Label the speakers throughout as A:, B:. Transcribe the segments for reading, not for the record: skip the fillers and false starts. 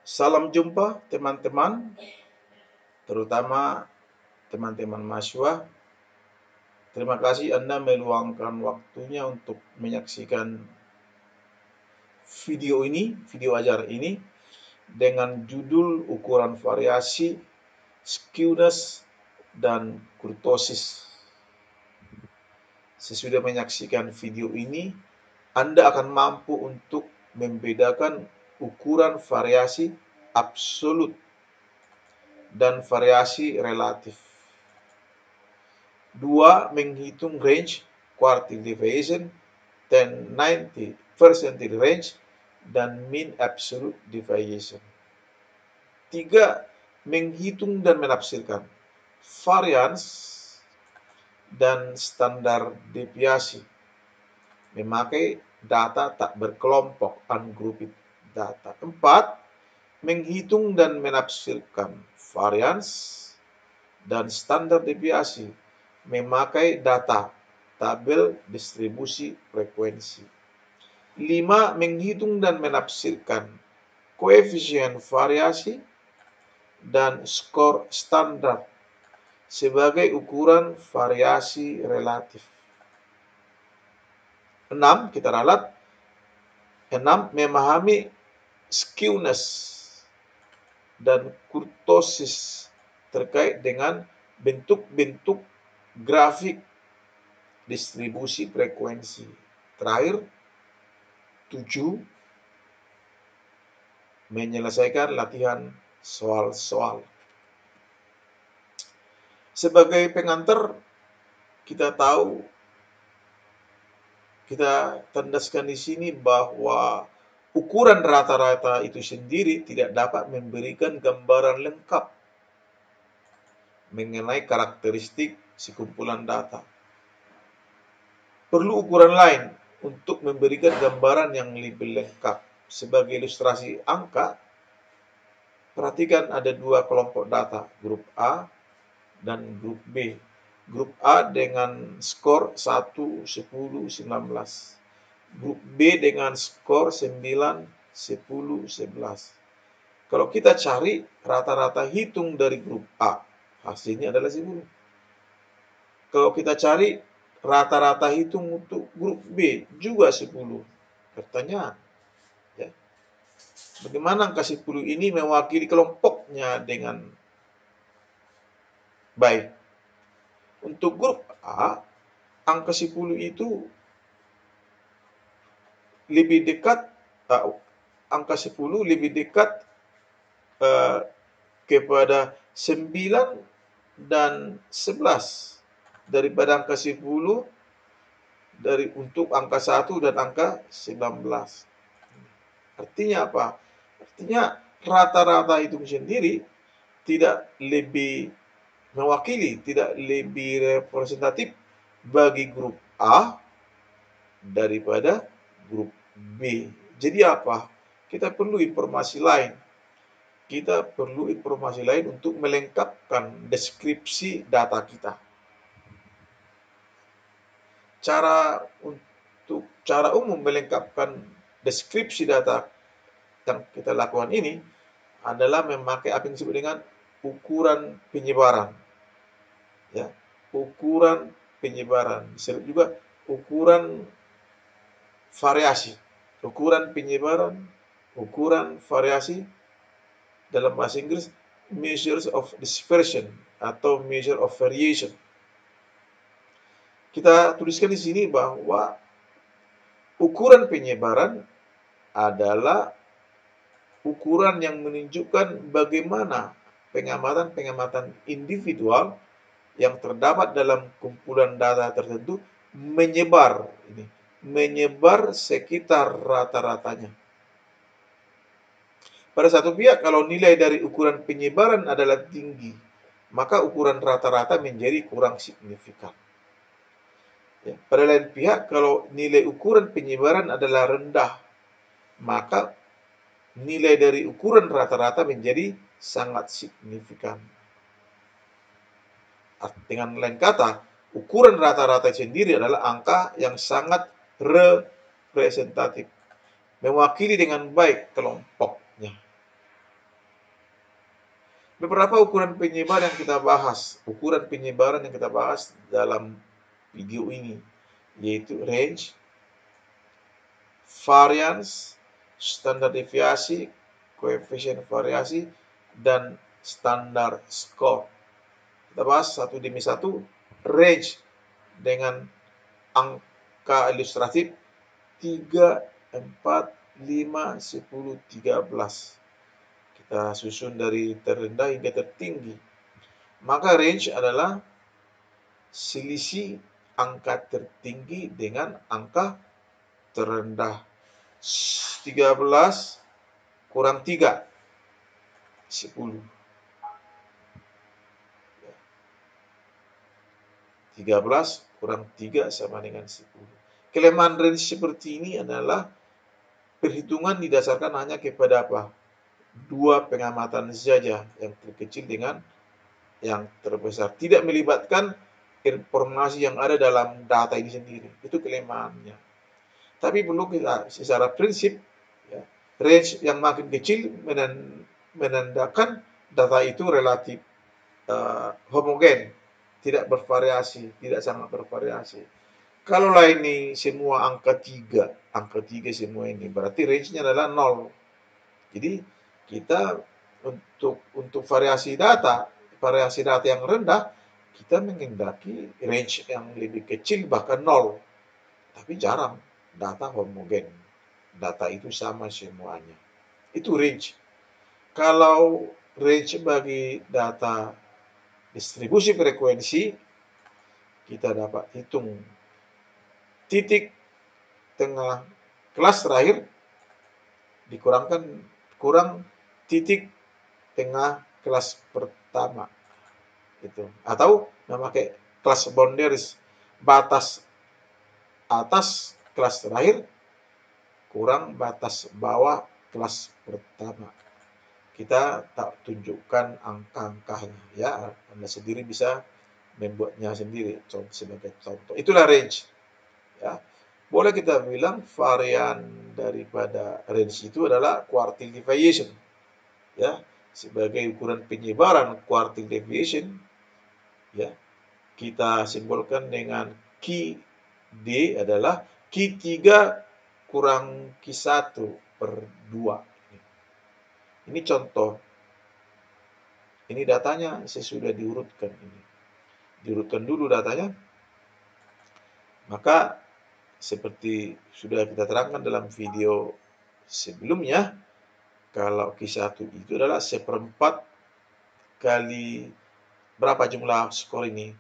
A: Salam jumpa teman-teman, terutama teman-teman mahasiswa. Terima kasih Anda meluangkan waktunya untuk menyaksikan video ajar ini dengan judul ukuran variasi, skewness, dan kurtosis. Sesudah menyaksikan video ini, Anda akan mampu untuk membedakan ukuran variasi absolut dan variasi relatif. 2. Menghitung range quartile deviation, 10-90 percentile range, dan mean absolute deviation. 3. Menghitung dan menafsirkan variance dan standar deviasi, memakai data tak berkelompok ungrouped data. 4. Menghitung dan menafsirkan variance dan standar deviasi, memakai data tabel distribusi frekuensi. 5. Menghitung dan menafsirkan koefisien variasi dan skor standar sebagai ukuran variasi relatif. 6. Kita ralat. 6. Memahami skewness dan kurtosis terkait dengan bentuk-bentuk grafik distribusi frekuensi. Terakhir, 7. Menyelesaikan latihan soal-soal. Sebagai pengantar, kita tandaskan di sini bahwa ukuran rata-rata itu sendiri tidak dapat memberikan gambaran lengkap mengenai karakteristik sekumpulan data. Perlu ukuran lain untuk memberikan gambaran yang lebih lengkap. Sebagai ilustrasi angka, perhatikan ada dua kelompok data, grup A dan grup B. Grup A dengan skor 1, 10, 19. Grup B dengan skor 9, 10, 11. Kalau kita cari rata-rata hitung dari grup A, hasilnya adalah 10. Kalau kita cari rata-rata hitung untuk grup B, juga 10. Pertanyaan, ya, bagaimana angka 10 ini mewakili kelompoknya dengan baik? Untuk grup A, angka 10 itu lebih dekat, angka 10 lebih dekat kepada 9 dan 11 daripada angka 10 untuk angka 1 dan angka 19. Artinya apa? Artinya rata-rata itu sendiri tidak lebih mewakili, tidak lebih representatif bagi grup A daripada grup B. Jadi apa? Kita perlu informasi lain. Kita perlu informasi lain untuk melengkapkan deskripsi data kita. Cara umum melengkapkan deskripsi data yang kita lakukan ini adalah memakai apa yang disebut dengan ukuran penyebaran. Ya, ukuran penyebaran. Disebut juga ukuran variasi. Ukuran penyebaran, ukuran variasi, dalam bahasa Inggris measures of dispersion atau measure of variation. Kita tuliskan di sini bahwa ukuran penyebaran adalah ukuran yang menunjukkan bagaimana pengamatan-pengamatan individual yang terdapat dalam kumpulan data tertentu menyebar sekitar rata-ratanya. Pada satu pihak, kalau nilai dari ukuran penyebaran adalah tinggi, maka ukuran rata-rata menjadi kurang signifikan. Ya, pada lain pihak, kalau nilai ukuran penyebaran adalah rendah, maka nilai dari ukuran rata-rata menjadi sangat signifikan. Dengan lain kata, ukuran rata-rata sendiri adalah angka yang sangat representatif, mewakili dengan baik kelompoknya. Beberapa ukuran penyebaran yang kita bahas, dalam video ini, yaitu range, variance, standar deviasi, koefisien variasi, dan standar skor. Kita bahas satu demi satu. Range dengan angka ilustratif 3, 4, 5, 10, 13. Kita susun dari terendah hingga tertinggi. Maka range adalah selisih angka tertinggi dengan angka terendah. 13 kurang 3, 10. 13 kurang 3 sama dengan 10. Kelemahan range seperti ini adalah perhitungan didasarkan hanya kepada apa? Dua pengamatan saja, yang terkecil dengan yang terbesar. Tidak melibatkan informasi yang ada dalam data ini sendiri. Itu kelemahannya. Tapi perlu kita secara prinsip, ya, range yang makin kecil menandakan data itu relatif homogen, tidak bervariasi, tidak sangat bervariasi. Kalau ini semua angka 3 semua ini, berarti range-nya adalah 0. Jadi kita untuk variasi data yang rendah, kita menghendaki range yang lebih kecil, bahkan 0. Tapi jarang data homogen. Data itu sama semuanya. Itu range. Kalau range bagi data distribusi frekuensi, kita dapat hitung titik tengah kelas terakhir kurang titik tengah kelas pertama. Itu. Atau memakai kelas boundaries, batas atas kelas terakhir kurang batas bawah kelas pertama. Kita tak tunjukkan angka-angkanya, ya. Anda sendiri bisa membuatnya sendiri sebagai contoh. Itulah range, ya. Boleh kita bilang varian daripada range itu adalah quartile deviation, ya. Sebagai ukuran penyebaran quartile deviation, ya, kita simbolkan dengan Q_D adalah Q3 kurang Q1 per 2. Ini contoh. Ini datanya sesudah diurutkan ini. Diurutkan dulu datanya. Maka seperti sudah kita terangkan dalam video sebelumnya, kalau Q1 itu adalah 1/4 kali berapa jumlah skor ini?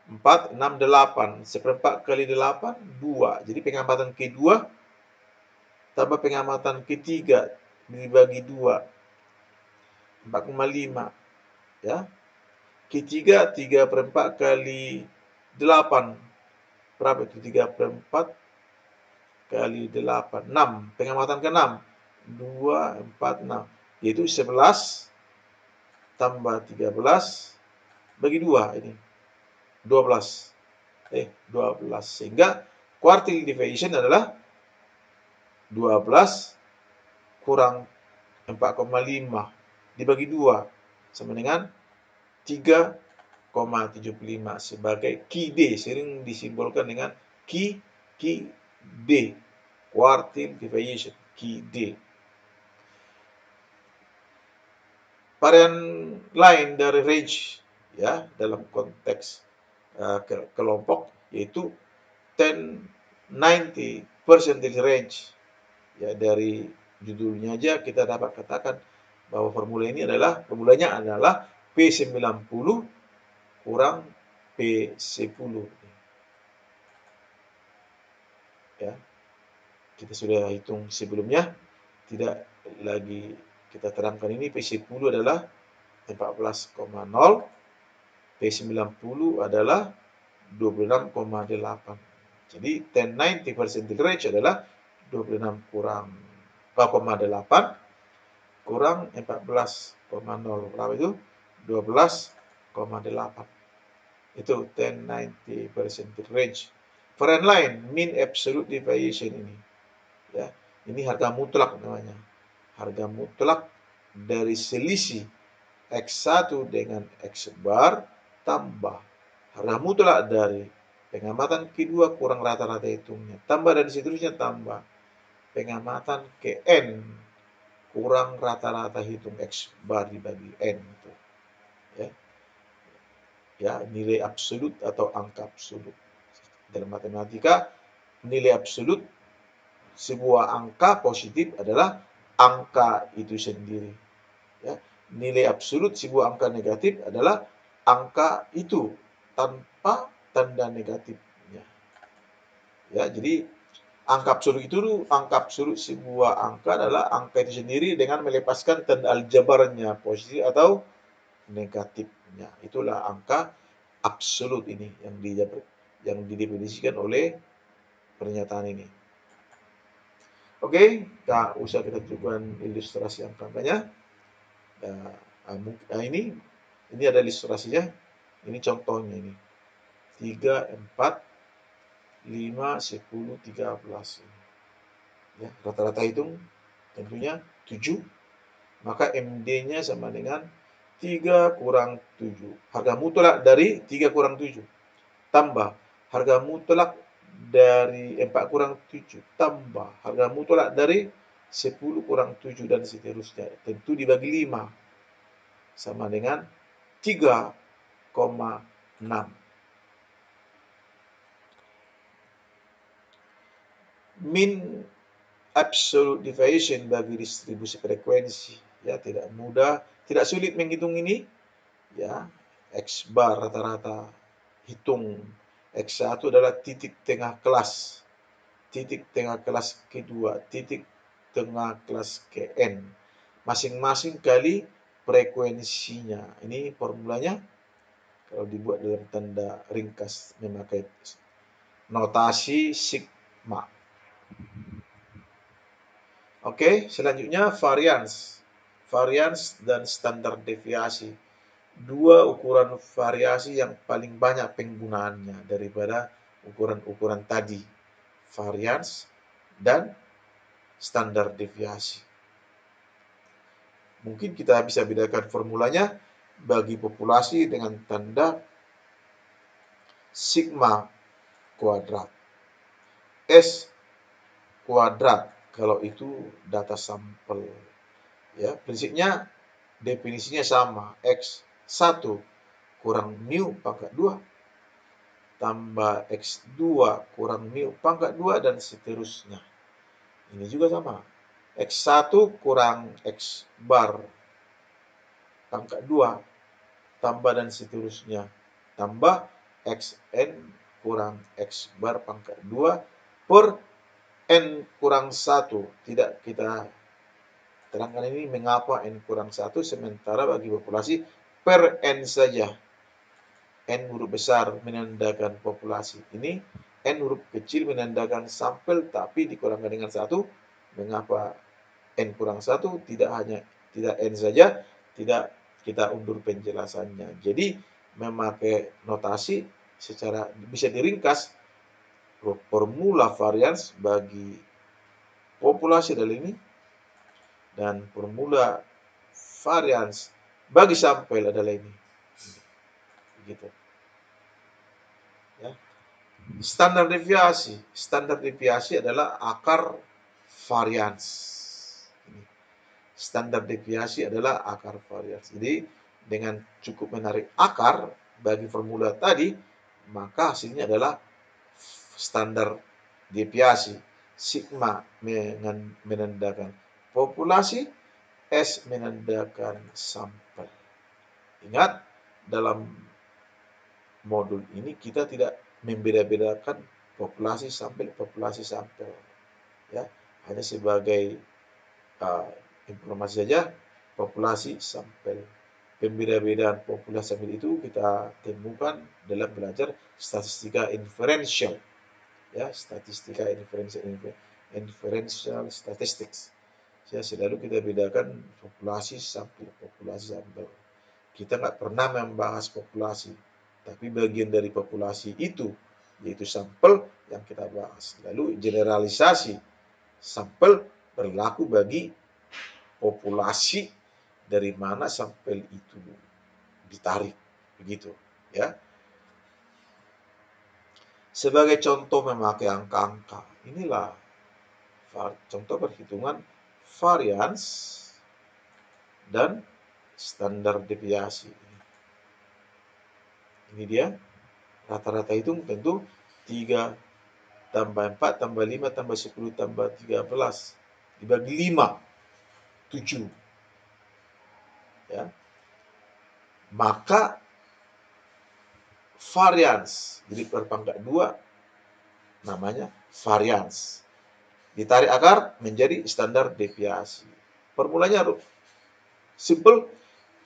A: 4, 6, 8. 1/4 kali 8, 2. Jadi pengamatan kedua tambah pengamatan ketiga dibagi 2, 4,5. Ya. Ketiga, 3/4 kali 8. Berapa itu? 3/4 kali 8. 6. Pengamatan ke-6. 2, 4, 6. Yaitu 11 tambah 13 bagi 2 ini. 12. 12. Sehingga quartile deviation adalah 12 kurang 4,5 dibagi 2 sama dengan 3,75 sebagai Q_D, sering disimbolkan dengan Q_D, quartile deviation, Q_D. Varian lain dari range, ya, dalam konteks kelompok, yaitu 10-90 percentile range. Ya, dari judulnya aja kita dapat katakan bahwa formulanya adalah P90 kurang P10. Ya. Kita sudah hitung sebelumnya, tidak lagi kita terangkan ini. P10 adalah 14,0, P90 adalah 26,8. Jadi 10-90 percentile range adalah 26 kurang 4,8 kurang 14,0. Berapa itu? 12,8. Itu 10-90 percentile range. Varian lain, mean absolute deviation ini. Ya, ini harga mutlak namanya. Harga mutlak dari selisih X1 dengan X bar tambah harga mutlak dari pengamatan kedua kurang rata-rata hitungnya, tambah dan seterusnya tambah pengamatan ke N kurang rata-rata hitung X bar dibagi N itu. Ya. Ya, nilai absolut atau angka absolut. Dalam matematika, nilai absolut sebuah angka positif adalah angka itu sendiri. Ya. Nilai absolut sebuah angka negatif adalah angka itu tanpa tanda negatifnya. Ya, jadi angka absolut sebuah angka adalah angka itu sendiri dengan melepaskan tanda aljabarnya positif atau negatifnya. Itulah angka absolut ini yang didefinisikan oleh pernyataan ini. Oke, tak usah kita tunjukkan ilustrasi angka-angkanya. Ini ada ilustrasinya. Ini contohnya ini. 3, 4, 5, 10, 13. Ya, rata-rata hitung tentunya 7. Maka MD-nya sama dengan 3 kurang 7. Harga mutlak dari 3 kurang 7. Tambah harga mutlak dari 4 kurang 7. Tambah harga mutlak dari 10 kurang 7 dan seterusnya. Tentu dibagi 5. Sama dengan 3,6. Mean absolute deviation bagi distribusi frekuensi. Ya, tidak mudah, tidak sulit menghitung ini. Ya, X bar rata-rata hitung X1 adalah titik tengah kelas, titik tengah kelas kedua, titik tengah kelas Kn. Masing-masing kali frekuensinya. Ini formulanya kalau dibuat dalam tanda ringkas memakai notasi sigma. Oke, selanjutnya varians. Varians dan standar deviasi. Dua ukuran variasi yang paling banyak penggunaannya daripada ukuran-ukuran tadi. Varians dan standar deviasi. Mungkin kita bisa bedakan formulanya bagi populasi dengan tanda sigma kuadrat. S kuadrat kalau itu data sampel. Ya, prinsipnya definisinya sama. X1 kurang mu pangkat 2 tambah X2 kurang mu pangkat 2 dan seterusnya. Ini juga sama. X1 kurang X bar pangkat 2 tambah dan seterusnya. Tambah Xn kurang X bar pangkat 2 per N kurang 1. Tidak kita terangkan ini mengapa N kurang 1 sementara bagi populasi per N saja. N huruf besar menandakan populasi. Ini N huruf kecil menandakan sampel tapi dikurangkan dengan 1. Mengapa N kurang 1? Tidak N saja, tidak kita undur penjelasannya. Jadi memakai notasi secara bisa diringkas formula varians bagi populasi adalah ini dan formula varians bagi sampel adalah ini. Begitu. Ya. Standar deviasi adalah akar varians. Standar deviasi adalah akar varians. Jadi dengan cukup menarik akar bagi formula tadi, maka hasilnya adalah standar deviasi. Sigma menandakan populasi, S menandakan sampel. Ingat, dalam modul ini kita tidak membeda-bedakan populasi sampel. Ya, hanya sebagai informasi saja, populasi sampel. Pembeda-bedaan populasi sampel itu kita temukan dalam belajar statistika inferential. Ya, statistika inferential statistics. Ya, selalu kita bedakan populasi sampel. Kita nggak pernah membahas populasi, tapi bagian dari populasi itu, yaitu sampel yang kita bahas. Lalu generalisasi sampel berlaku bagi populasi dari mana sampel itu ditarik, begitu ya. Sebagai contoh memakai angka-angka, inilah contoh perhitungan varians dan standar deviasi. Ini dia rata-rata hitung, tentu 3 tambah 4 tambah 5 tambah 10 tambah 13 dibagi 5, 7 ya. Maka varians jadi per pangkat 2 namanya varians. Ditarik akar menjadi standar deviasi. Formulanya simple,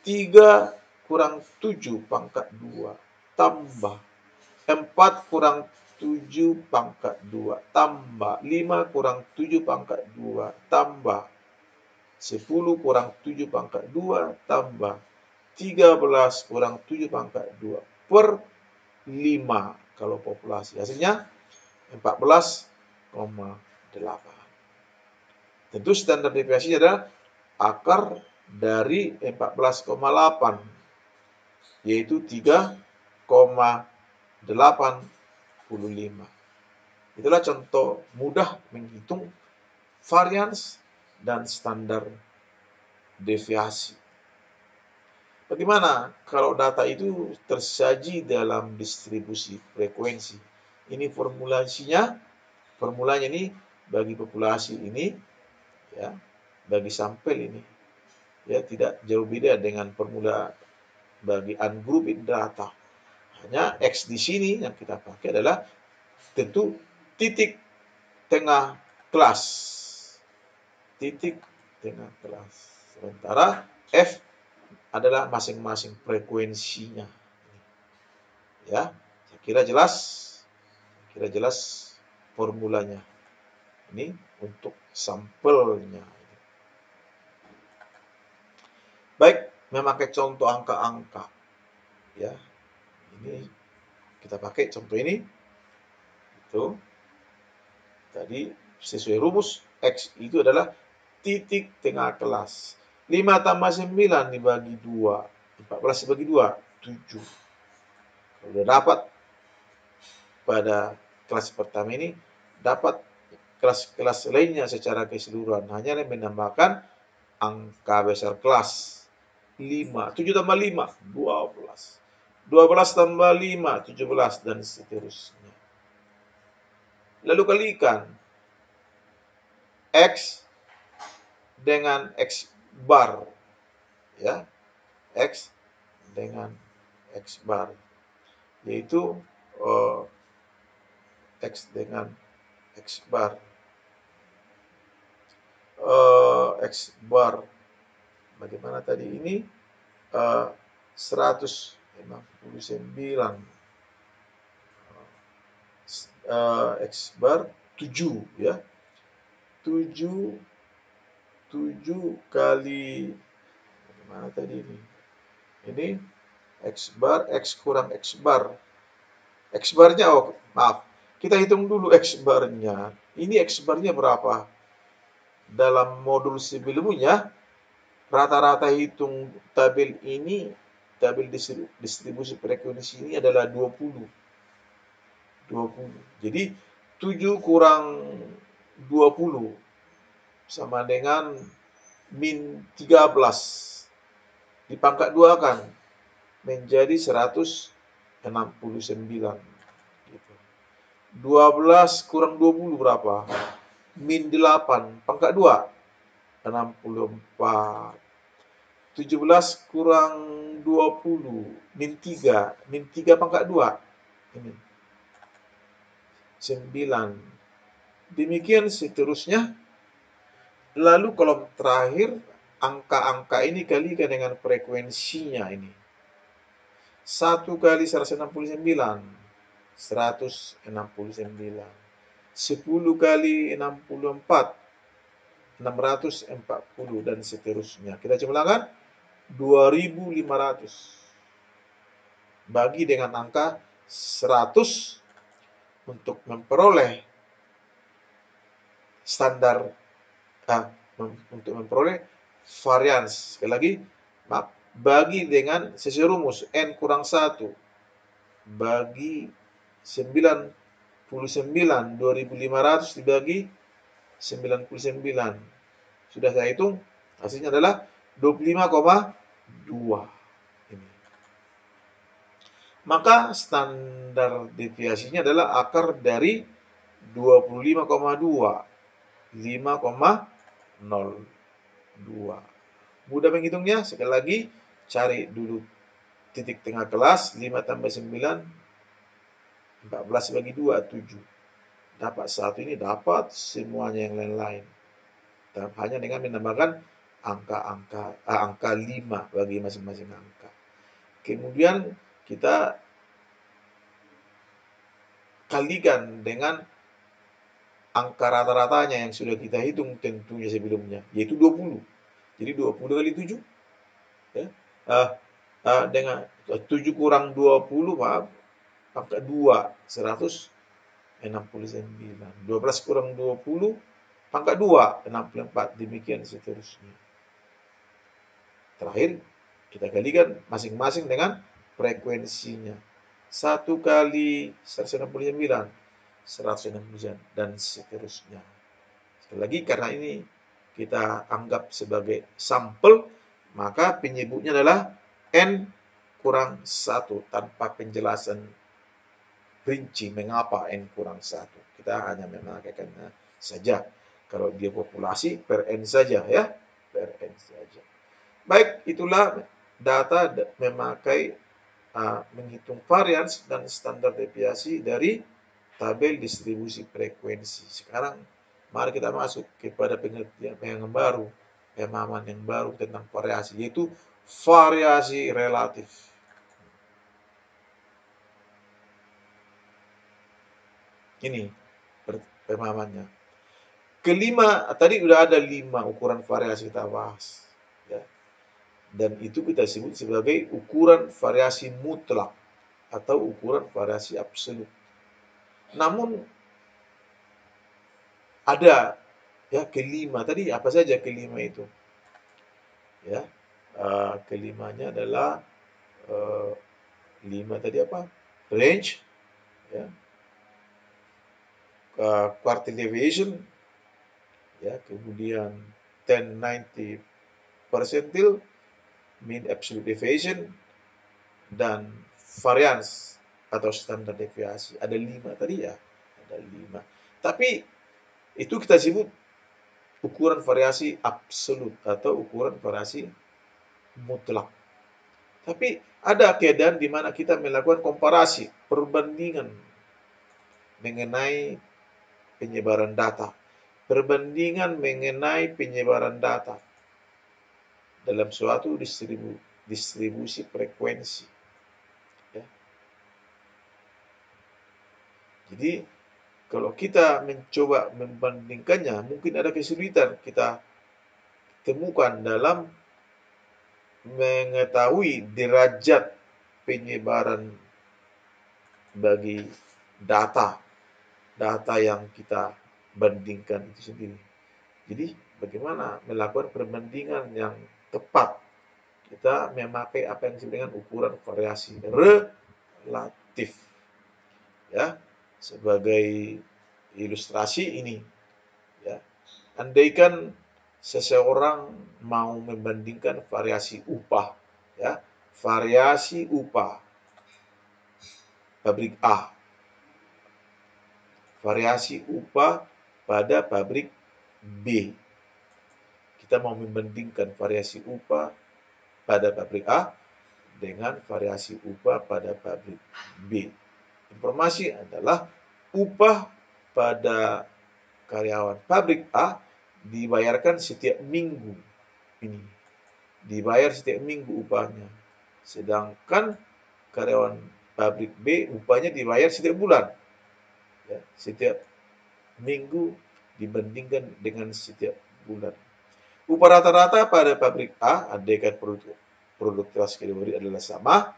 A: 3 kurang 7 pangkat 2 tambah 4 kurang 7 pangkat 2 tambah 5 kurang 7 pangkat 2 tambah 10 kurang 7 pangkat 2 tambah 13 kurang 7 pangkat 2 per 5 kalau populasi. Hasilnya 14,8. Tentu standar deviasinya adalah akar dari 14,8, yaitu 3,85. Itulah contoh mudah menghitung varians dan standar deviasi. Bagaimana kalau data itu tersaji dalam distribusi frekuensi? Ini formulanya ini bagi populasi ini, ya, bagi sampel ini, ya, tidak jauh beda dengan formula bagi ungrouped data. Hanya X di sini yang kita pakai adalah tentu titik tengah kelas. Titik tengah kelas. Sementara F adalah masing-masing frekuensinya. Ya, saya kira jelas formulanya. Ini untuk sampelnya. Baik, memakai contoh angka-angka. Ya, ini kita pakai contoh ini. Itu tadi sesuai rumus X itu adalah titik tengah kelas. 5 tambah 9 dibagi 2. 14 dibagi 2, 7. Kalau sudah dapat pada kelas pertama ini, dapat kelas-kelas lainnya secara keseluruhan. Hanya menambahkan angka besar kelas. 5, 7 tambah 5, 12. 12 tambah 5, 17, dan seterusnya. Lalu kalikan X dengan X bar. Ya, X dengan X bar. Yaitu X dengan X bar. X bar. Bagaimana tadi ini? 169. X bar 7 ya. 7 kali bagaimana tadi ini? Ini X bar, X kurang X bar. X barnya, maaf. Kita hitung dulu X barnya. Ini X barnya berapa? Dalam modul sebelumnya, rata-rata hitung tabel ini, tabel distribusi frekuensi ini adalah 20. Jadi 7 kurang 20 sama dengan min 13. Dipangkat 2 kan menjadi 169. Gitu. 12 kurang 20 berapa? Min 8. Pangkat 2. 64. 17 kurang 20. Min 3. Min 3 pangkat 2. Ini. 9. Demikian seterusnya. Lalu kolom terakhir, angka-angka ini kalikan dengan frekuensinya ini. 1 kali 169, 169. 10 kali 64, 640, dan seterusnya. Kita jumlahkan 2500. Bagi dengan angka 100 untuk memperoleh standar, untuk memperoleh varians. Sekali lagi, maaf, bagi dengan sesuai rumus N kurang 1 bagi 99, 2500 dibagi 99. Sudah saya hitung, hasilnya adalah 25,2. Ini. Maka standar deviasinya adalah akar dari 25,2, 5,02. Mudah menghitungnya, sekali lagi, cari dulu titik tengah kelas, 5 tambah 9, 14 bagi 2, 7. Dapat 1 ini, dapat semuanya yang lain-lain. Hanya dengan menambahkan angka 5 bagi masing-masing angka. Kemudian kita kalikan dengan angka rata-ratanya yang sudah kita hitung tentunya sebelumnya, yaitu 20. Jadi 20 kali 7, ya. Dengan 7 kurang 20, maaf, pangkat 2, 169. 12 kurang 20, pangkat 2, 64. Demikian seterusnya. Terakhir, kita kalikan masing-masing dengan frekuensinya. 1 kali 169, 169, dan seterusnya. Sekali lagi, karena ini kita anggap sebagai sampel, maka penyebutnya adalah N kurang 1 tanpa penjelasan rinci mengapa N kurang 1. Kita hanya memakaikannya saja. Kalau dia populasi, per N saja, ya. Per N saja. Baik, itulah data memakai menghitung varians dan standar deviasi dari tabel distribusi frekuensi. Sekarang mari kita masuk kepada pengertian yang baru, pemahaman yang baru tentang variasi, yaitu variasi relatif. Ini pemahamannya. Kelima, tadi udah ada 5 ukuran variasi kita bahas, ya. Dan itu kita sebut sebagai ukuran variasi mutlak atau ukuran variasi absolut. Namun ada, ya, kelima. Tadi apa saja kelima itu? Ya, kelimanya adalah 5 tadi apa? Range, ya, quartile deviation, ya, kemudian 1090 percentile, mean absolute deviation, dan variance atau standar deviasi. Ada 5 tadi, ya, ada 5. Tapi itu kita sebut ukuran variasi absolut atau ukuran variasi mutlak. Tapi ada keadaan di mana kita melakukan komparasi, perbandingan mengenai penyebaran data. Perbandingan mengenai penyebaran data dalam suatu distribusi frekuensi. Ya. Jadi, kalau kita mencoba membandingkannya, mungkin ada kesulitan kita temukan dalam mengetahui derajat penyebaran bagi data yang kita bandingkan itu sendiri. Jadi, bagaimana melakukan perbandingan yang tepat? Kita memakai apa yang disebut dengan ukuran variasi relatif. Ya, sebagai ilustrasi ini, ya. Andaikan seseorang mau membandingkan variasi upah, ya, variasi upah pabrik A, variasi upah pada pabrik B. Kita mau membandingkan variasi upah pada pabrik A dengan variasi upah pada pabrik B. Informasi adalah upah pada karyawan pabrik A dibayarkan setiap minggu. Ini dibayar setiap minggu upahnya. Sedangkan karyawan pabrik B upahnya dibayar setiap bulan. Ya, setiap minggu dibandingkan dengan setiap bulan. Upah rata-rata pada pabrik A, andaikan produktivitas kalori adalah sama,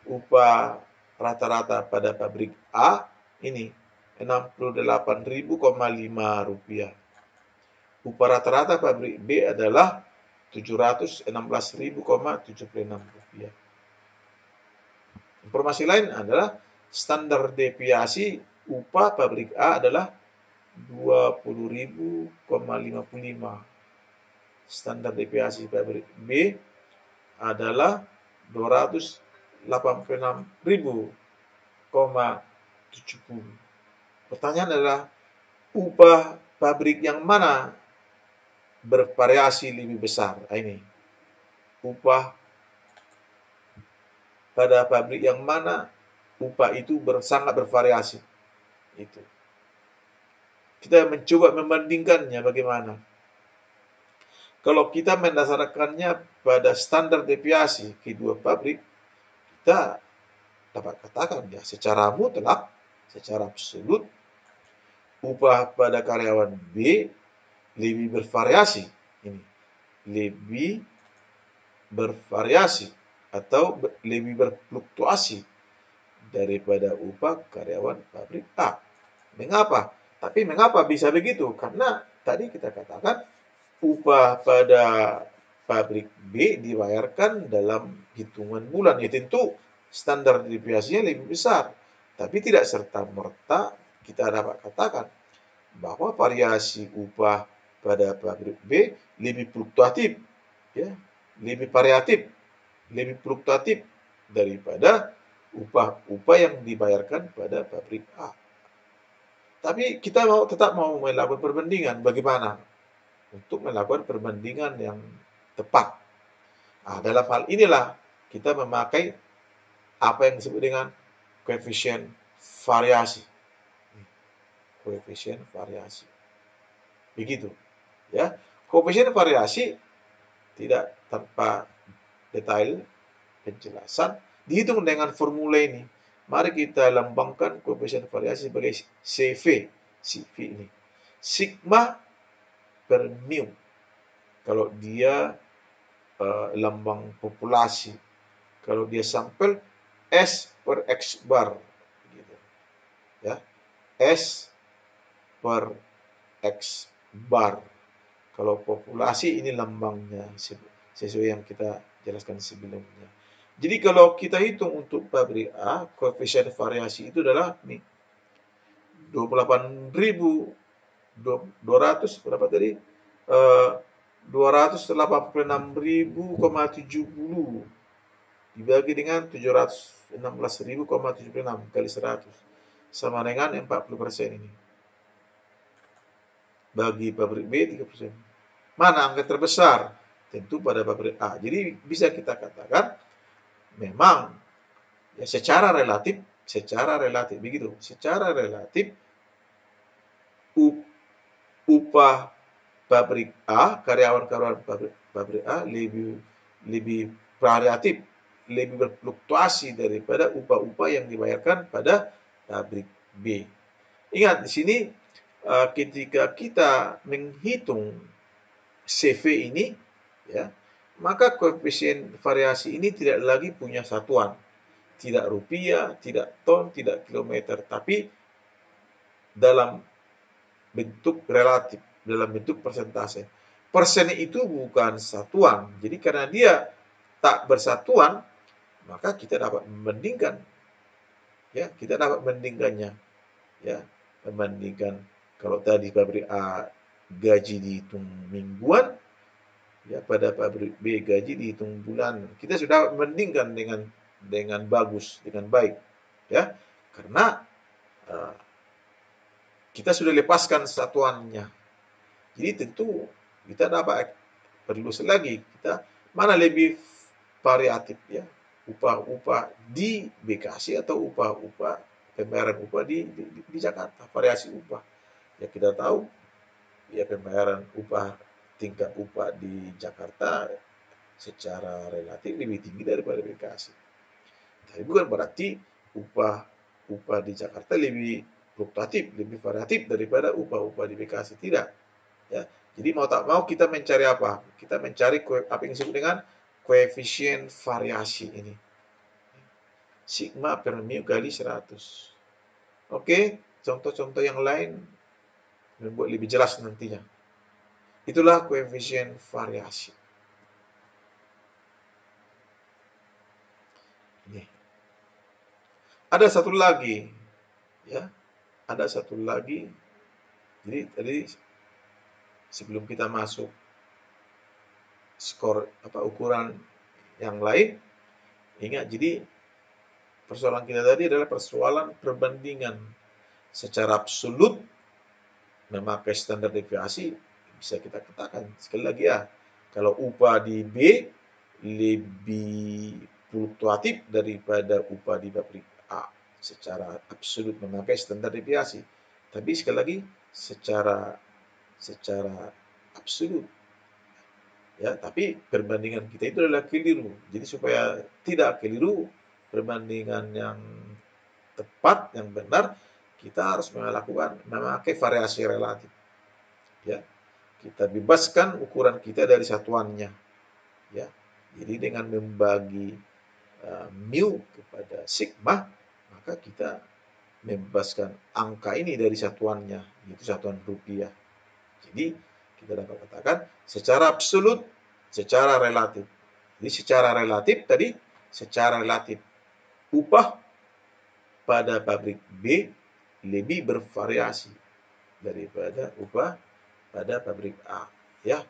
A: upah rata-rata pada pabrik A ini 68.000,5 rupiah. Upah rata-rata pabrik B adalah Rp716.076. Informasi lain adalah standar deviasi upah pabrik A adalah 20.055. Standar deviasi pabrik B adalah 286.070. Pertanyaan adalah upah pabrik yang mana bervariasi lebih besar? Ini upah pada pabrik yang mana upah itu sangat bervariasi. Itu. Kita mencoba membandingkannya bagaimana. Kalau kita mendasarkannya pada standar deviasi kedua pabrik, kita dapat katakan ya secara mutlak, secara absolut, upah pada karyawan B lebih bervariasi. Ini lebih bervariasi atau lebih berfluktuasi daripada upah karyawan pabrik A. Mengapa? Tapi mengapa bisa begitu? Karena tadi kita katakan upah pada pabrik B dibayarkan dalam hitungan bulan. Ya tentu standar deviasinya lebih besar. Tapi tidak serta-merta kita dapat katakan bahwa variasi upah pada pabrik B lebih fluktuatif, ya, lebih variatif, lebih fluktuatif daripada upah-upah yang dibayarkan pada pabrik A. Tapi kita tetap mau melakukan perbandingan. Bagaimana? Untuk melakukan perbandingan yang tepat. Nah, dalam hal inilah kita memakai apa yang disebut dengan koefisien variasi. Koefisien variasi. Begitu. Ya, koefisien variasi tidak tanpa detail penjelasan dihitung dengan formula ini. Mari kita lambangkan koefisien variasi sebagai CV. CV ini. Sigma per mu. Kalau dia lambang populasi. Kalau dia sampel S per X bar. Gitu. Ya. S per X bar. Kalau populasi ini lambangnya sesuai yang kita jelaskan sebelumnya. Jadi kalau kita hitung untuk pabrik A, koefisien variasi itu adalah nih 28.200 berapa tadi? 286.070 dibagi dengan 716.076 kali 100 sama dengan 40% ini. Bagi pabrik B 3%. Mana angka terbesar? Tentu pada pabrik A. Jadi bisa kita katakan memang ya secara relatif begitu. Secara relatif upah pabrik A, karyawan-karyawan pabrik A lebih variatif, lebih berfluktuasi daripada upah-upah yang dibayarkan pada pabrik B. Ingat di sini ketika kita menghitung CV ini, ya, maka koefisien variasi ini tidak lagi punya satuan, tidak rupiah, tidak ton, tidak kilometer, tapi dalam bentuk relatif, dalam bentuk persentase. Persen itu bukan satuan, jadi karena dia tak bersatuan, maka kita dapat membandingkan, ya, kita dapat membandingkannya, ya, membandingkan kalau tadi pabrik A gaji dihitung mingguan, ya pada pabrik B gaji dihitung bulan. Kita sudah membandingkan dengan bagus, dengan baik, ya, karena kita sudah lepaskan satuannya. Jadi tentu kita dapat perlu lagi kita mana lebih variatif, ya, upah-upah di Bekasi atau upah-upah pembayaran upah di Jakarta, variasi upah. Ya kita tahu ya pembayaran upah tingkat upah di Jakarta secara relatif lebih tinggi daripada Bekasi. Tapi bukan berarti upah di Jakarta lebih fluktuatif, lebih variatif daripada upah-upah di Bekasi. Tidak. Ya. Jadi mau tak mau kita mencari apa? Kita mencari apa yang disebut dengan koefisien variasi ini. Sigma per mu kali 100. Oke, contoh-contoh yang lain membuat lebih jelas nantinya. Itulah koefisien variasi. Ini. Ada satu lagi, ya. Ada satu lagi. Jadi tadi sebelum kita masuk skor ukuran yang lain, ingat, jadi persoalan kita tadi adalah persoalan perbandingan secara absolut memakai standar deviasi. Bisa kita katakan sekali lagi ya, kalau upah di B lebih fluktuatif daripada upah di pabrik A secara absolut memakai standar deviasi. Tapi sekali lagi secara absolut, ya, tapi perbandingan kita itu adalah keliru. Jadi supaya tidak keliru, perbandingan yang tepat, yang benar, kita harus memakai variasi relatif. Ya, kita bebaskan ukuran kita dari satuannya. Ya, jadi dengan membagi mu kepada sigma, maka kita membebaskan angka ini dari satuannya, yaitu satuan rupiah. Jadi kita dapat katakan secara absolut, secara relatif. Jadi secara relatif tadi, secara relatif upah pada pabrik B lebih bervariasi daripada upah pada pabrik A. Ya,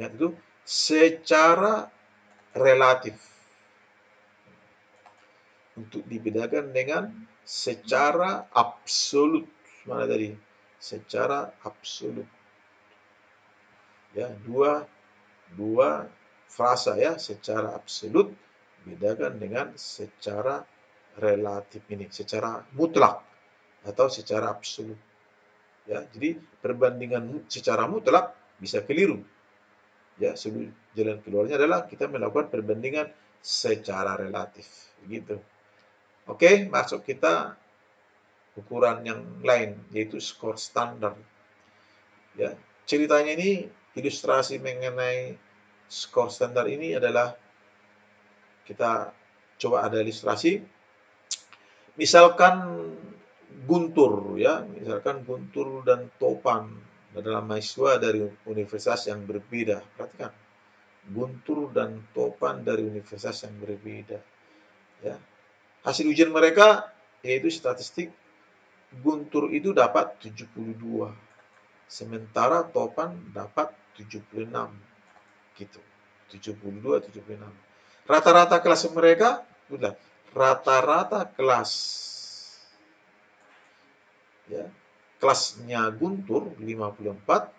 A: ingat itu, secara relatif. Untuk dibedakan dengan secara absolut. Mana tadi? Secara absolut. Ya, dua frasa ya, secara absolut bedakan dengan secara relatif ini, secara mutlak atau secara absolut. Ya, jadi perbandingan secara mutlak bisa keliru. Ya, jalan keluarnya adalah kita melakukan perbandingan secara relatif, begitu. Oke, masuk kita ukuran yang lain, yaitu skor standar. Ya, ceritanya ini, ilustrasi mengenai skor standar ini adalah, kita coba ada ilustrasi. Misalkan Guntur, ya, misalkan Guntur dan Topan adalah mahasiswa dari universitas yang berbeda. Perhatikan, Guntur dan Topan dari universitas yang berbeda. Ya, hasil ujian mereka yaitu statistik. Guntur itu dapat 72, sementara Topan dapat 76, gitu. 72, 76. Rata-rata kelas mereka, rata-rata kelas, ya, kelasnya Guntur 54,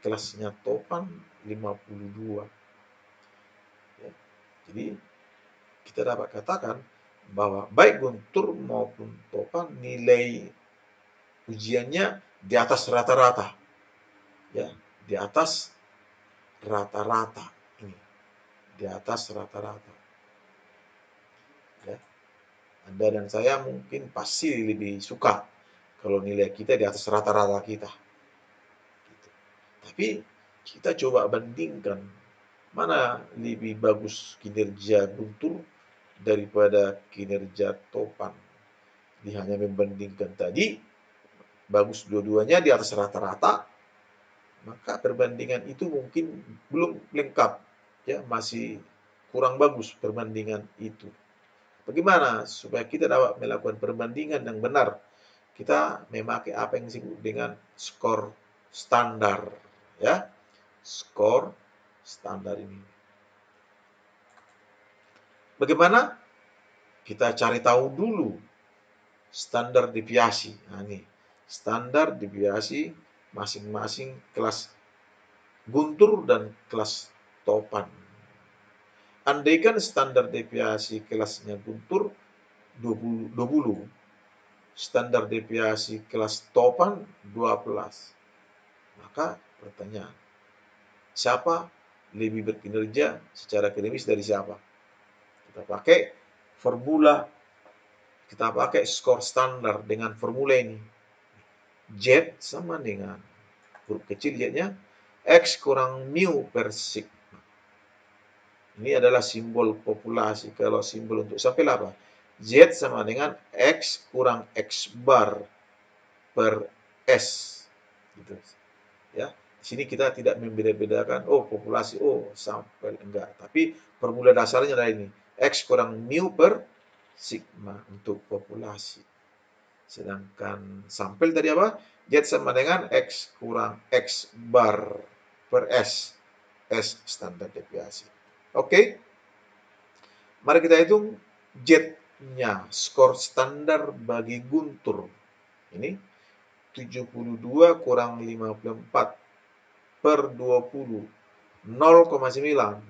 A: kelasnya Topan 52. Ya, jadi kita dapat katakan bahwa baik Guntur maupun Topan nilai ujiannya di atas rata-rata, ya, di atas rata-rata ini, di atas rata-rata. Ya, Anda dan saya mungkin pasti lebih suka kalau nilai kita di atas rata-rata kita. Gitu. Tapi kita coba bandingkan mana lebih bagus kinerja Guntur daripada kinerja Topan. Dia hanya membandingkan tadi, bagus dua-duanya di atas rata-rata, maka perbandingan itu mungkin belum lengkap, ya, masih kurang bagus perbandingan itu. Bagaimana supaya kita dapat melakukan perbandingan yang benar? Kita memakai apa yang disebut dengan skor standar, ya, skor standar ini. Bagaimana? Kita cari tahu dulu standar deviasi. Nah, ini standar deviasi masing-masing kelas Guntur dan kelas Topan. Andaikan standar deviasi kelasnya Guntur 20, standar deviasi kelas Topan 12. Maka pertanyaan, siapa lebih berkinerja secara akademis dari siapa? Kita pakai formula, kita pakai skor standar dengan formula ini. Z sama dengan huruf kecil Z-nya X kurang mu per sigma. Ini adalah simbol populasi. Kalau simbol untuk sampel apa? Z sama dengan X kurang X bar per S. Gitu. Ya. Di sini kita tidak membeda-bedakan, oh populasi, oh sampel, enggak. Tapi formula dasarnya adalah ini. X kurang mu per sigma untuk populasi. Sedangkan sampel tadi apa? Z sama dengan X kurang X bar per S. S standar deviasi. Oke. Mari kita hitung Z-nya, skor standar bagi Guntur. Ini 72 kurang 54 per 20, 0,9.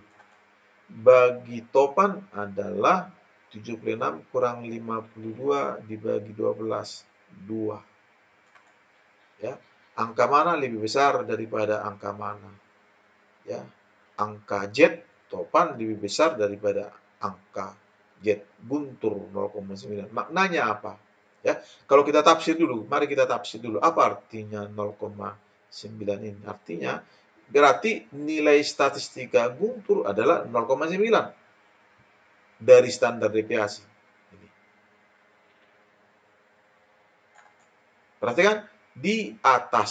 A: Bagi Topan adalah 76 kurang 52 dibagi 12, 2. Ya. Angka mana lebih besar daripada angka mana? Ya. Angka Z Topan lebih besar daripada angka Z Guntur 0,9. Maknanya apa? Ya, kalau kita tafsir dulu, mari kita tafsir dulu. Apa artinya 0,9 ini? Artinya berarti nilai statistika Guntur adalah 0,9 dari standar deviasi. Ini. Perhatikan di atas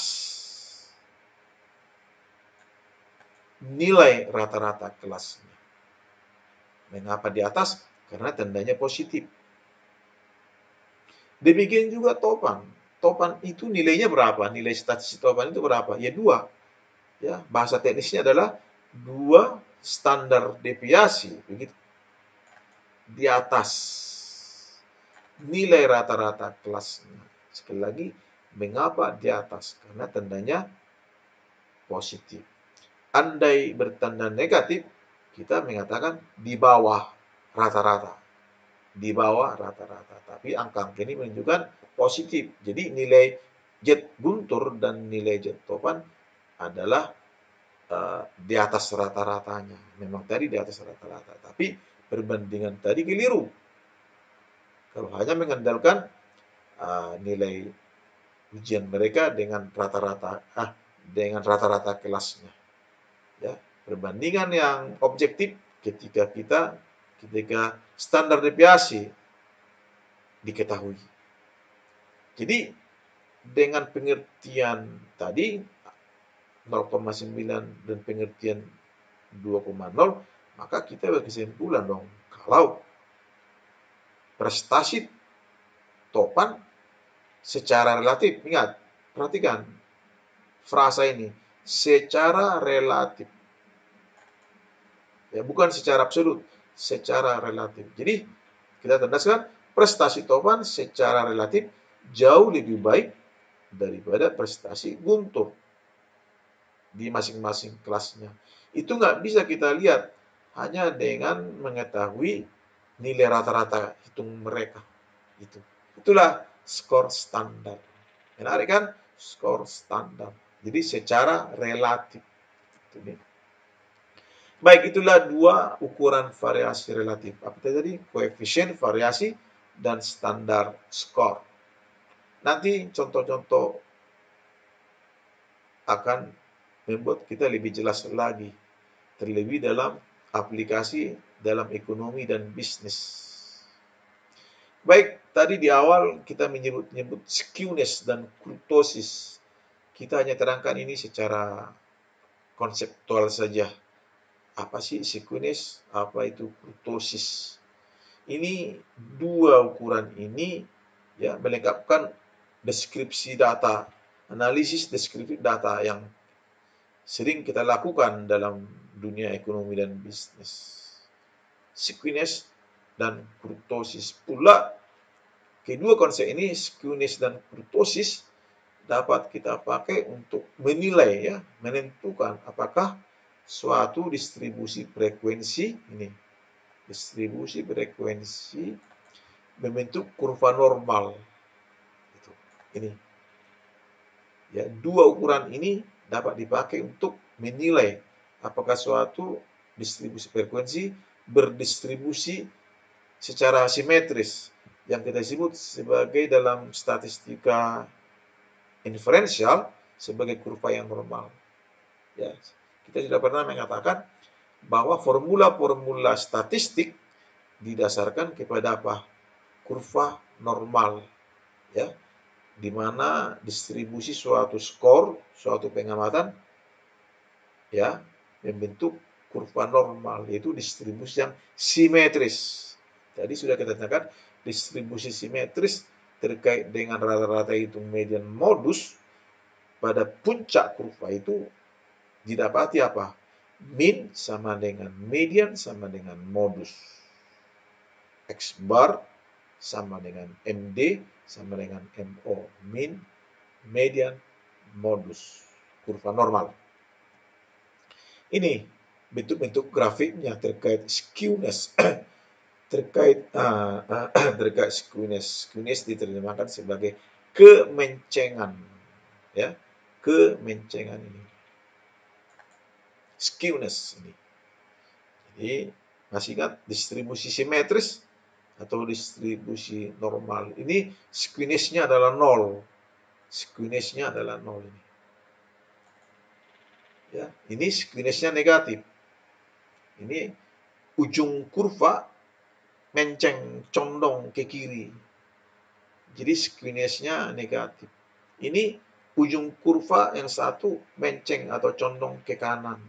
A: nilai rata-rata kelasnya. Mengapa di atas? Karena tandanya positif. Demikian juga Topan. Topan itu nilainya berapa? Nilai statistik Topan itu berapa? Ya 2. Ya, bahasa teknisnya adalah 2 standar deviasi, begitu. Di atas nilai rata-rata kelasnya. Sekali lagi, mengapa di atas? Karena tandanya positif. Andai bertanda negatif, kita mengatakan di bawah rata-rata. Di bawah rata-rata. Tapi angka ini menunjukkan positif. Jadi nilai Z Guntur dan nilai Z Topan adalah di atas rata-ratanya. Memang tadi di atas rata-rata. Tapi perbandingan tadi keliru. Kalau hanya mengandalkan nilai ujian mereka dengan rata-rata kelasnya. Ya, perbandingan yang objektif ketika standar deviasi diketahui. Jadi dengan pengertian tadi 0,9 dan pengertian 2,0, maka kita berkesimpulan dong kalau prestasi Topan secara relatif, ingat, perhatikan frasa ini, secara relatif. Ya, bukan secara absolut, secara relatif. Jadi, kita tandaskan prestasi Topan secara relatif jauh lebih baik daripada prestasi Guntur di masing-masing kelasnya. Itu nggak bisa kita lihat hanya dengan mengetahui nilai rata-rata hitung mereka. Itulah skor standar. Menarik kan? Skor standar. Jadi secara relatif. Baik, itulah 2 ukuran variasi relatif. Apa tadi? Koefisien variasi dan standar skor. Nanti contoh-contoh akan membuat kita lebih jelas lagi. Terlebih dalam aplikasi dalam ekonomi dan bisnis. Baik, tadi di awal kita menyebut skewness dan kurtosis. Kita hanya terangkan ini secara konseptual saja. Apa sih skewness? Apa itu kurtosis? Ini 2 ukuran ini ya melengkapkan deskripsi data, analisis deskripsi data yang sering kita lakukan dalam dunia ekonomi dan bisnis. Skewness dan kurtosis pula. Kedua konsep ini, skewness dan kurtosis, dapat kita pakai untuk menilai, ya, menentukan apakah suatu distribusi frekuensi membentuk kurva normal. Ini, ya, 2 ukuran ini dapat dipakai untuk menilai apakah suatu distribusi frekuensi berdistribusi secara simetris yang kita sebut sebagai dalam statistika inferensial sebagai kurva yang normal. Ya, kita sudah pernah mengatakan bahwa formula-formula statistik didasarkan kepada apa? Kurva normal, ya, di mana distribusi suatu skor, suatu pengamatan, ya, membentuk kurva normal, yaitu distribusi yang simetris. Tadi sudah kita katakan distribusi simetris terkait dengan rata-rata hitung median modus pada puncak kurva itu didapati apa? Min sama dengan median sama dengan modus. X bar sama dengan MD sama dengan MO. Min, median, modus. Kurva normal. Ini bentuk-bentuk grafiknya terkait skewness. terkait skewness. Skewness diterjemahkan sebagai kemencengan. Ya, kemencengan ini. Skewness ini. Jadi masih ingat distribusi simetris atau distribusi normal. Ini skewness-nya adalah 0. Skewness-nya adalah 0 ini. Ya, ini skewness-nya negatif. Ini ujung kurva menceng, condong ke kiri. Jadi skewness-nya negatif. Ini ujung kurva yang satu menceng atau condong ke kanan.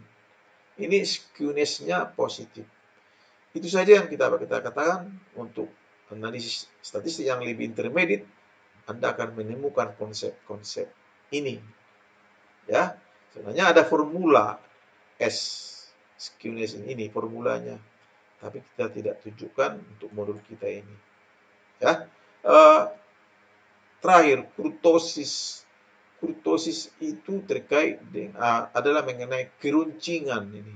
A: Ini skewness-nya positif. Itu saja yang kita katakan untuk analisis statistik yang lebih intermediate. Anda akan menemukan konsep-konsep ini. Ya, sebenarnya ada formula S skewness ini formulanya, tapi kita tidak tunjukkan untuk modul kita ini. Ya, terakhir kurtosis. Kurtosis itu terkait dengan adalah mengenai keruncingan ini,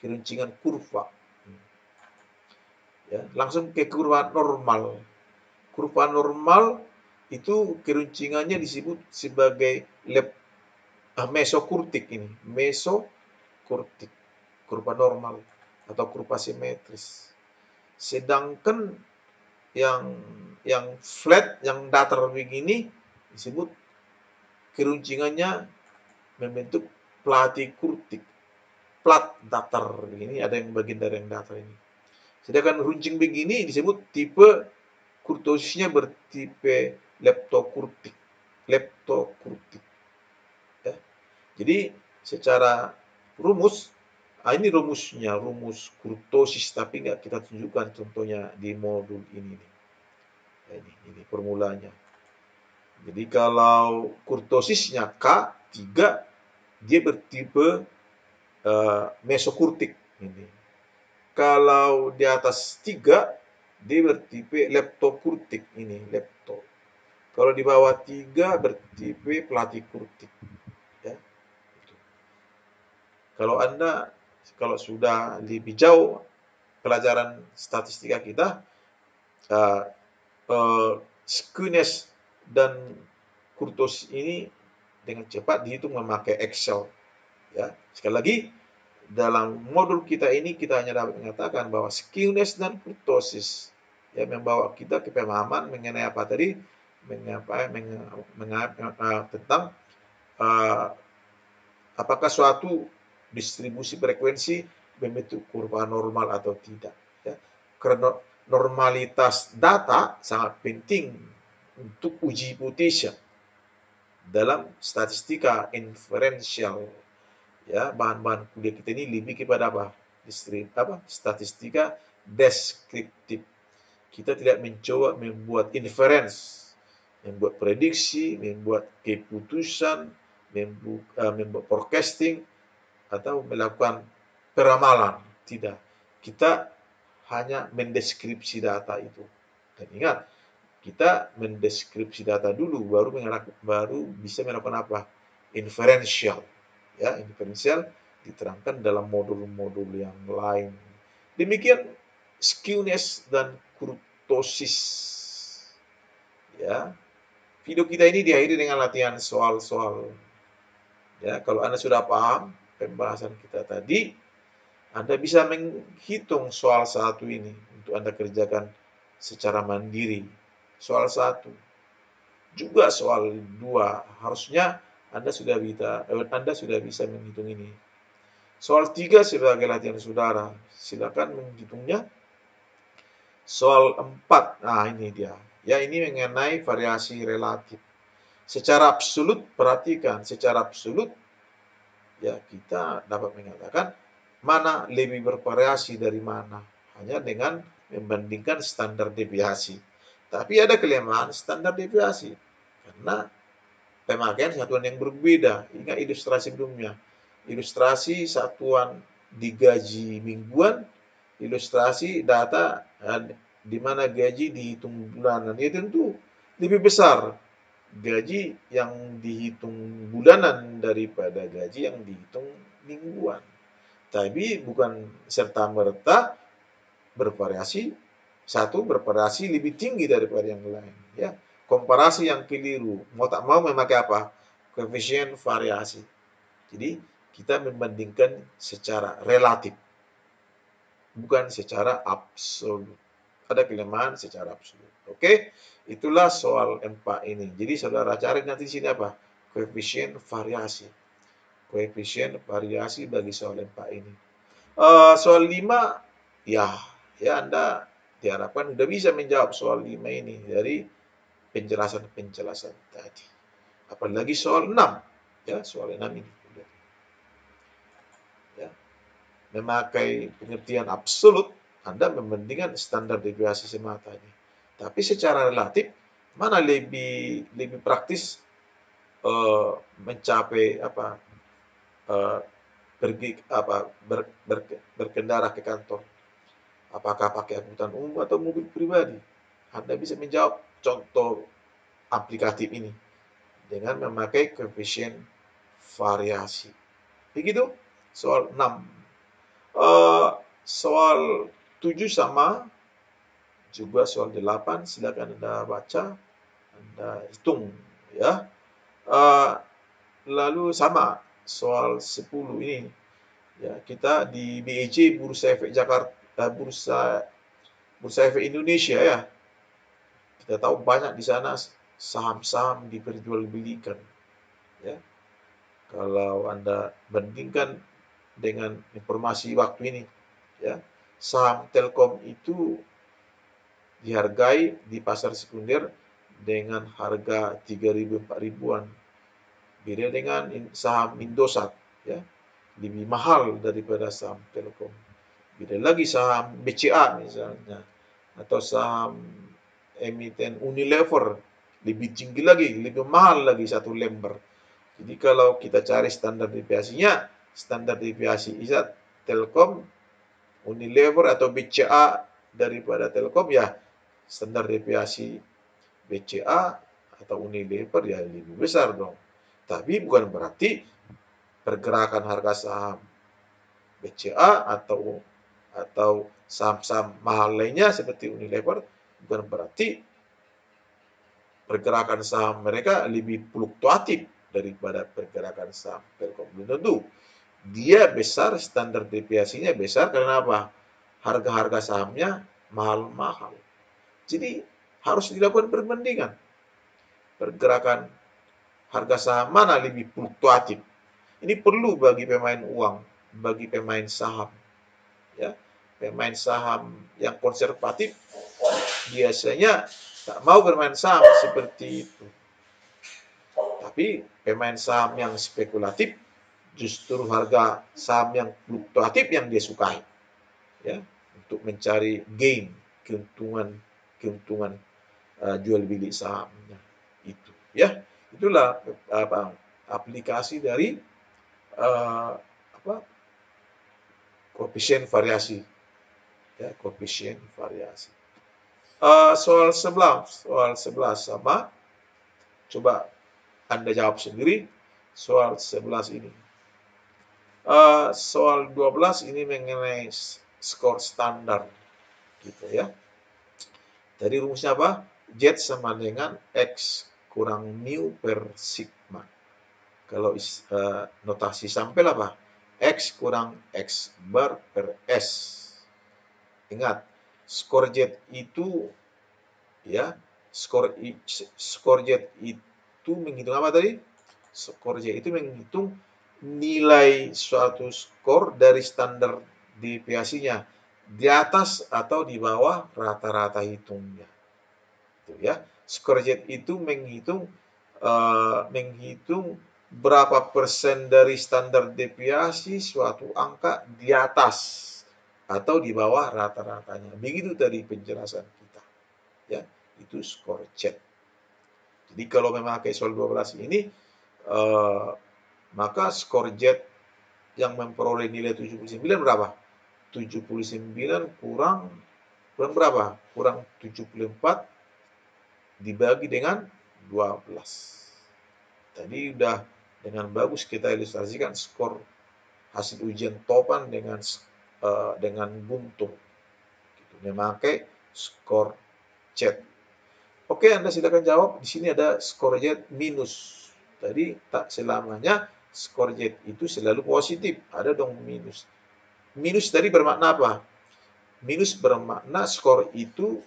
A: keruncingan kurva. Ya, langsung ke kurva normal. Kurva normal itu keruncingannya disebut sebagai mesokurtik ini, mesokurtik, kurva normal atau kurva simetris. Sedangkan yang flat, yang datar begini disebut keruncingannya membentuk platykurtik, plat datar ini, ada yang bagian dari yang datar ini. Sedangkan runcing begini disebut tipe kurtosisnya bertipe leptokurtik, leptokurtik. Ya. Jadi secara rumus, ini rumusnya, rumus kurtosis, tapi nggak kita tunjukkan contohnya di modul ini. Ya, ini formulanya. Jadi kalau kurtosisnya K3, dia bertipe mesokurtik. Ini. Kalau di atas 3, dia bertipe leptokurtik. Ini, lepto. Kalau di bawah 3, bertipe platykurtik. Ya. Kalau sudah lebih jauh pelajaran statistika kita, skewness dan kurtosis ini dengan cepat dihitung memakai Excel. Ya, sekali lagi dalam modul kita ini kita hanya dapat mengatakan bahwa skewness dan kurtosis ya membawa kita ke pemahaman mengenai apa tadi, tentang apakah suatu distribusi frekuensi membentuk kurva normal atau tidak. Ya. Karena normalitas data sangat penting untuk uji hipotesa dalam statistika inferensial. Ya, bahan-bahan kuliah kita ini lebih kepada apa? Statistika deskriptif. Kita tidak mencoba membuat inference, membuat prediksi, membuat keputusan, membuat forecasting, atau melakukan peramalan. Tidak. Kita hanya mendeskripsi data itu. Dan ingat, kita mendeskripsi data dulu, baru bisa melakukan apa? Inferential. Ya, inferential diterangkan dalam modul-modul yang lain. Demikian skewness dan kurtosis. Ya, video kita ini diakhiri dengan latihan soal-soal. Ya, kalau Anda sudah paham pembahasan kita tadi, Anda bisa menghitung soal 1 ini untuk Anda kerjakan secara mandiri. Soal 1. Juga soal 2. Harusnya Anda sudah bisa menghitung ini. Soal 3 sebagai latihan saudara. Silakan menghitungnya. Soal 4. Nah, ini dia. Ya, ini mengenai variasi relatif. Secara absolut, perhatikan, secara absolut ya kita dapat mengatakan mana lebih bervariasi dari mana hanya dengan membandingkan standar deviasi. Tapi ada kelemahan standar deviasi karena pemakaian satuan yang berbeda. Ingat ilustrasi sebelumnya. Ilustrasi satuan digaji mingguan, ilustrasi data di mana gaji dihitung bulanan. Ya tentu lebih besar gaji yang dihitung bulanan daripada gaji yang dihitung mingguan. Tapi bukan serta-merta bervariasi, satu bervariasi lebih tinggi daripada yang lain. Ya, komparasi yang keliru. Mau tak mau memakai apa? Koefisien variasi. Jadi kita membandingkan secara relatif, bukan secara absolut. Ada kelemahan secara absolut. Oke, itulah soal 4 ini. Jadi saudara cari nanti di sini apa? Koefisien variasi. Koefisien variasi bagi soal 4 ini. Soal 5, ya Anda diharapkan sudah bisa menjawab soal 5 ini dari penjelasan-penjelasan tadi. Apalagi soal 6, ya soal 6 ini. Ya, memakai pengertian absolut, Anda membandingkan standar deviasi semata ini. Tapi secara relatif, mana lebih praktis mencapai berkendara ke kantor? Apakah pakai angkutan umum atau mobil pribadi? Anda bisa menjawab contoh aplikatif ini dengan memakai koefisien variasi. Begitu soal 6. Soal 7 sama, juga soal 8, silakan Anda baca, Anda hitung ya. Lalu sama soal 10 ini ya, kita di BEJ Bursa Efek Jakarta, Bursa Efek Indonesia ya. Kita tahu banyak di sana saham-saham diperjualbelikan ya. Kalau Anda bandingkan dengan informasi waktu ini ya, saham Telkom itu dihargai di pasar sekunder dengan harga 3.000 4.000-an. Beda dengan saham Indosat ya, lebih mahal daripada saham Telkom. Beda lagi saham BCA misalnya atau saham emiten Unilever, lebih tinggi lagi, lebih mahal lagi satu lembar. Jadi kalau kita cari standar deviasinya, standar deviasi ISAT Telkom, Unilever atau BCA daripada Telkom ya, standar deviasi BCA atau Unilever ya lebih besar dong. Tapi bukan berarti pergerakan harga saham BCA atau saham-saham mahal lainnya seperti Unilever bukan berarti pergerakan saham mereka lebih fluktuatif daripada pergerakan saham Telkom. Belum tentu. Dia besar, standar deviasinya besar karena apa? Harga-harga sahamnya mahal-mahal. Jadi harus dilakukan perbandingan. Pergerakan harga saham mana lebih fluktuatif. Ini perlu bagi pemain uang, bagi pemain saham. Ya, pemain saham yang konservatif biasanya tak mau bermain saham seperti itu. Tapi pemain saham yang spekulatif justru harga saham yang fluktuatif yang dia sukai. Ya, untuk mencari gain, keuntungan jual beli sahamnya itu. Ya, itulah aplikasi dari koefisien variasi. Ya, koefisien variasi. Soal 11 sama. Coba Anda jawab sendiri soal 11 ini. Soal 12 ini mengenai skor standar gitu ya. Jadi rumusnya apa? Z sama dengan X kurang mu per sigma. Kalau notasi sampel apa? X kurang X bar per S. Ingat, skor Z itu ya, skor Z itu menghitung apa tadi? Skor Z itu menghitung nilai suatu skor dari standar deviasinya di atas atau di bawah rata-rata hitungnya. Itu ya. Skor Z itu menghitung berapa persen dari standar deviasi suatu angka di atas atau di bawah rata-ratanya. Begitu tadi penjelasan kita. Ya, itu skor Z. Jadi kalau memakai soal 12 ini, maka skor Z yang memperoleh nilai 79 berapa? 79 kurang berapa? Kurang 74 dibagi dengan 12. Tadi udah dengan bagus kita ilustrasikan skor hasil ujian topan dengan buntung. Gitu. Memakai skor Z. Oke, Anda silakan jawab. Di sini ada skor Z minus. Tadi tak selamanya skor Z itu selalu positif. Ada dong minus. Minus tadi bermakna apa? Minus bermakna skor itu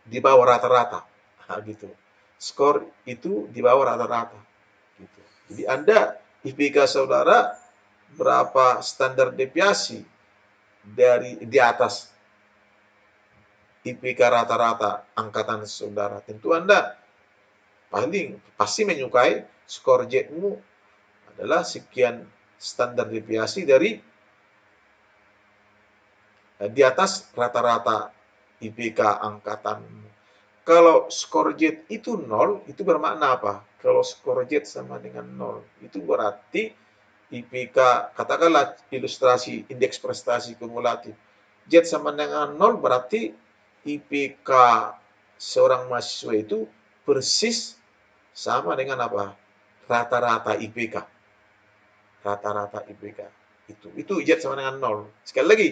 A: di bawah rata-rata. Nah, gitu. Skor itu di bawah rata-rata. Gitu. Jadi Anda IPK saudara berapa standar deviasi dari di atas IPK rata-rata angkatan saudara. Tentu Anda pasti menyukai skor Z-mu adalah sekian standar deviasi dari di atas rata-rata IPK angkatanmu. Kalau skor Z itu 0, itu bermakna apa? Kalau skor Z sama dengan 0, itu berarti IPK, katakanlah ilustrasi indeks prestasi kumulatif. Z sama dengan 0 berarti IPK seorang mahasiswa itu persis sama dengan apa? Rata-rata IPK. Rata-rata IPK. Itu Z sama dengan 0. Sekali lagi,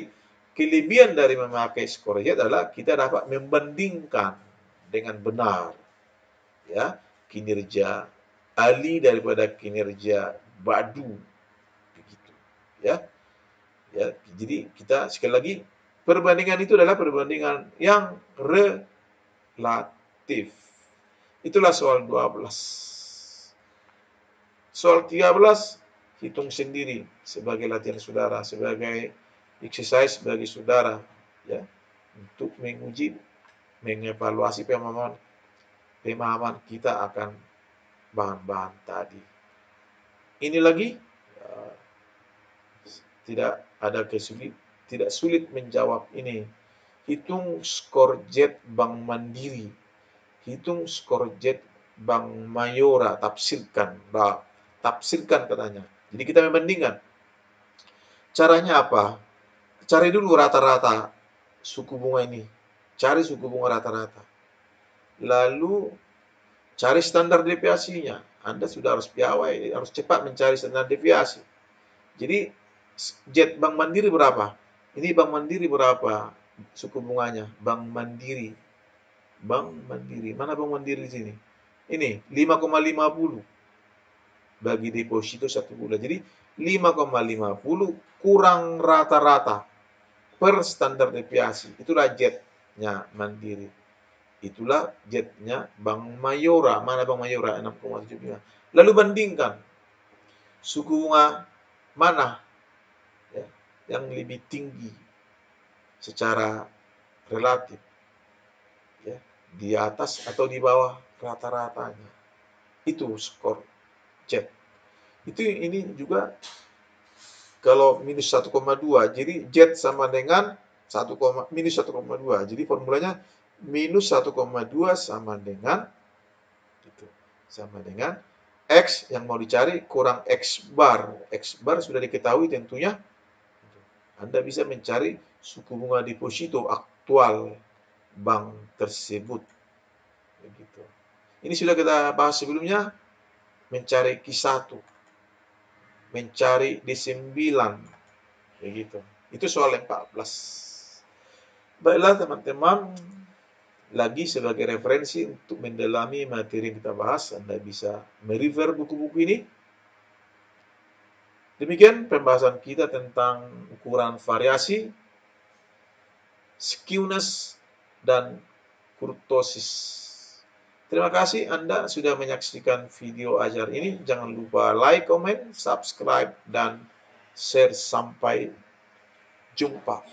A: kelebihan dari memakai skor Z adalah kita dapat membandingkan dengan benar ya kinerja Ali daripada kinerja Badu begitu ya. Jadi kita sekali lagi perbandingan itu adalah perbandingan yang relatif. Itulah soal 12. Soal 13 hitung sendiri sebagai latihan saudara, sebagai exercise bagi saudara ya untuk menguji, mengevaluasi pemahaman kita akan bahan-bahan tadi. Ini lagi tidak sulit menjawab ini. Hitung skor Z Bank Mandiri. Hitung skor Z Bank Mayora, tafsirkan. Tafsirkan katanya. Jadi kita membandingkan. Caranya apa? Cari dulu rata-rata suku bunga ini. Cari suku bunga rata-rata. Lalu cari standar deviasinya. Anda sudah harus piawai, harus cepat mencari standar deviasi. Jadi Z Bank Mandiri berapa? Ini Bank Mandiri berapa suku bunganya? Bank Mandiri. Bank Mandiri. Mana Bank Mandiri di sini? Ini 5,50 bagi deposito 1 bulan. Jadi 5,50 kurang rata-rata per standar deviasi. Itulah Z-nya Mandiri. Itulah Z-nya Bank Mayora. Mana Bank Mayora? 6,75. Lalu bandingkan suku bunga mana ya, yang lebih tinggi secara relatif ya, di atas atau di bawah rata-ratanya. Itu skor Z. Itu ini juga kalau minus 1,2. Jadi Z sama dengan minus 1,2. Jadi formulanya minus 1,2 sama dengan itu. Sama dengan X yang mau dicari kurang X bar. X bar sudah diketahui tentunya. Anda bisa mencari suku bunga deposito aktual bank tersebut. Begitu. Ini sudah kita bahas sebelumnya, mencari Q1, mencari D9, begitu. Itu soal 14. Baiklah teman-teman, lagi sebagai referensi untuk mendalami materi yang kita bahas, Anda bisa merefer buku-buku ini. Demikian pembahasan kita tentang ukuran variasi, skewness, dan kurtosis. Terima kasih Anda sudah menyaksikan video ajar ini. Jangan lupa like, comment, subscribe, dan share. Sampai jumpa.